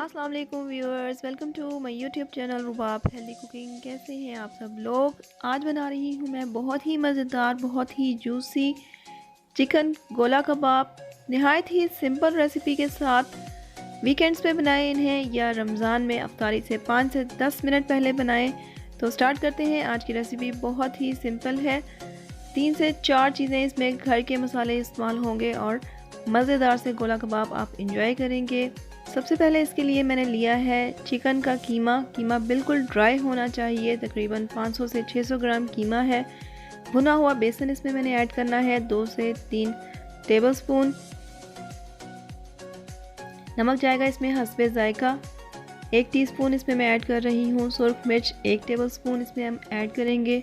अस्सलाम वालेकुम viewers, welcome to my YouTube channel Rubab healthy cooking. कैसे हैं आप सब लोग। आज बना रही हूँ मैं बहुत ही मज़ेदार, बहुत ही जूसी चिकन गोला कबाब। नहायत ही सिंपल रेसिपी के साथ वीकेंड्स पे बनाएं इन्हें या रमज़ान में अफ्तारी से 5 से 10 मिनट पहले बनाएं। तो स्टार्ट करते हैं। आज की रेसिपी बहुत ही सिंपल है। 3 से 4 चीज़ें इसमें घर के मसाले इस्तेमाल होंगे और मज़ेदार से गोला कबाब आप इंजॉय करेंगे। सबसे पहले इसके लिए मैंने लिया है चिकन का कीमा बिल्कुल ड्राई होना चाहिए। तकरीबन 500 से 600 ग्राम कीमा है। भुना हुआ बेसन इसमें मैंने ऐड करना है 2 से 3 टेबलस्पून। नमक जाएगा इसमें हस्बे ज़ायका। 1 टीस्पून इसमें मैं ऐड कर रही हूँ सुर्ख मिर्च। 1 टेबलस्पून इसमें हम ऐड करेंगे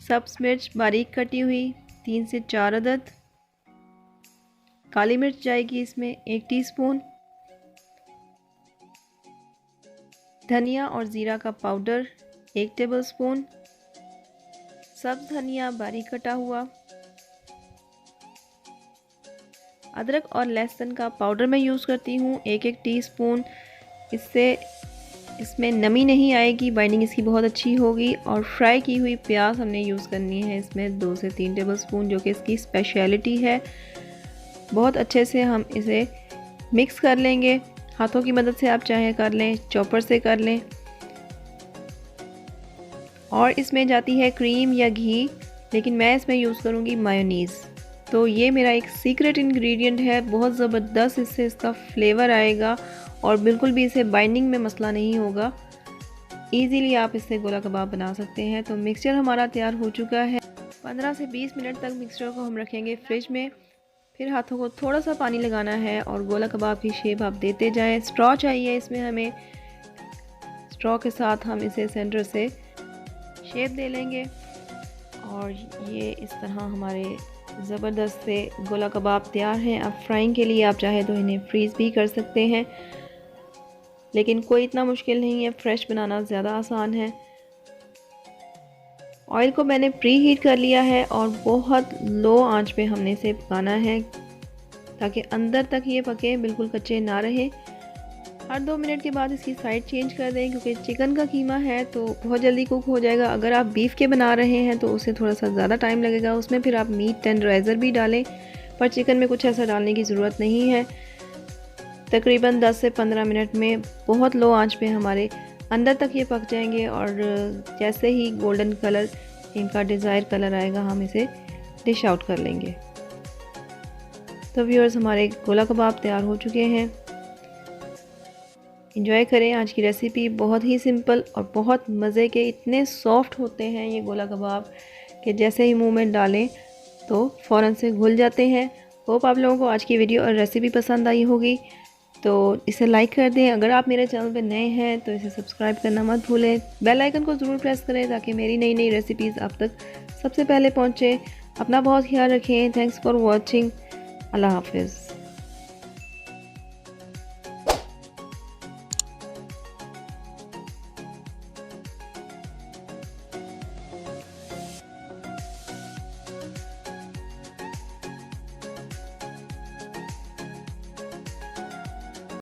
सब्ज़ मिर्च बारीक कटी हुई 3 से 4 अदद। काली मिर्च जाएगी इसमें 1 टीस्पून। धनिया और ज़ीरा का पाउडर 1 टेबलस्पून। सब्ज़ धनिया बारीक कटा हुआ। अदरक और लहसुन का पाउडर मैं यूज़ करती हूँ 1-1 टीस्पून। इससे इसमें नमी नहीं आएगी, बाइंडिंग इसकी बहुत अच्छी होगी। और फ्राई की हुई प्याज हमने यूज़ करनी है इसमें 2 से 3 टेबलस्पून, जो कि इसकी स्पेशलिटी है। बहुत अच्छे से हम इसे मिक्स कर लेंगे। हाथों की मदद से आप चाहे कर लें, चॉपर से कर लें। और इसमें जाती है क्रीम या घी, लेकिन मैं इसमें यूज़ करूँगी मायोनीज़। तो ये मेरा एक सीक्रेट इंग्रेडिएंट है। बहुत ज़बरदस्त इससे इसका फ्लेवर आएगा और बिल्कुल भी इसे बाइंडिंग में मसला नहीं होगा। ईज़िली आप इससे गोला कबाब बना सकते हैं। तो मिक्सचर हमारा तैयार हो चुका है। 15 से 20 मिनट तक मिक्सचर को हम रखेंगे फ्रिज में। फिर हाथों को थोड़ा सा पानी लगाना है और गोला कबाब की शेप आप देते जाएं। स्ट्रॉ चाहिए इसमें हमें। स्ट्रॉ के साथ हम इसे सेंटर से शेप दे लेंगे और ये इस तरह हमारे ज़बरदस्त से गोला कबाब तैयार हैं। अब फ्राइंग के लिए आप चाहे तो इन्हें फ्रीज़ भी कर सकते हैं, लेकिन कोई इतना मुश्किल नहीं है। फ्रेश बनाना ज़्यादा आसान है। ऑयल को मैंने प्री हीट कर लिया है और बहुत लो आंच पे हमने इसे पकाना है ताकि अंदर तक ये पके, बिल्कुल कच्चे ना रहे। हर 2 मिनट के बाद इसकी साइड चेंज कर दें, क्योंकि चिकन का कीमा है तो बहुत जल्दी कुक हो जाएगा। अगर आप बीफ के बना रहे हैं तो उसे थोड़ा सा ज़्यादा टाइम लगेगा। उसमें फिर आप मीट टेंडराइज़र भी डालें, पर चिकन में कुछ ऐसा डालने की ज़रूरत नहीं है। तकरीबन 10 से 15 मिनट में बहुत लो आंच पे हमारे अंदर तक ये पक जाएंगे और जैसे ही गोल्डन कलर इनका डिज़ायर कलर आएगा हम इसे डिश आउट कर लेंगे। तो व्यूअर्स, हमारे गोला कबाब तैयार हो चुके हैं। एंजॉय करें आज की रेसिपी। बहुत ही सिंपल और बहुत मज़े के, इतने सॉफ्ट होते हैं ये गोला कबाब कि जैसे ही मुंह में डालें तो फ़ौरन से घुल जाते हैं। होप आप लोगों को आज की वीडियो और रेसिपी पसंद आई होगी, तो इसे लाइक कर दें। अगर आप मेरे चैनल पर नए हैं तो इसे सब्सक्राइब करना मत भूलें। बेल आइकन को ज़रूर प्रेस करें ताकि मेरी नई नई रेसिपीज़ आप तक सबसे पहले पहुँचें। अपना बहुत ख्याल रखें। Thanks for watching. अल्लाह हाफिज़।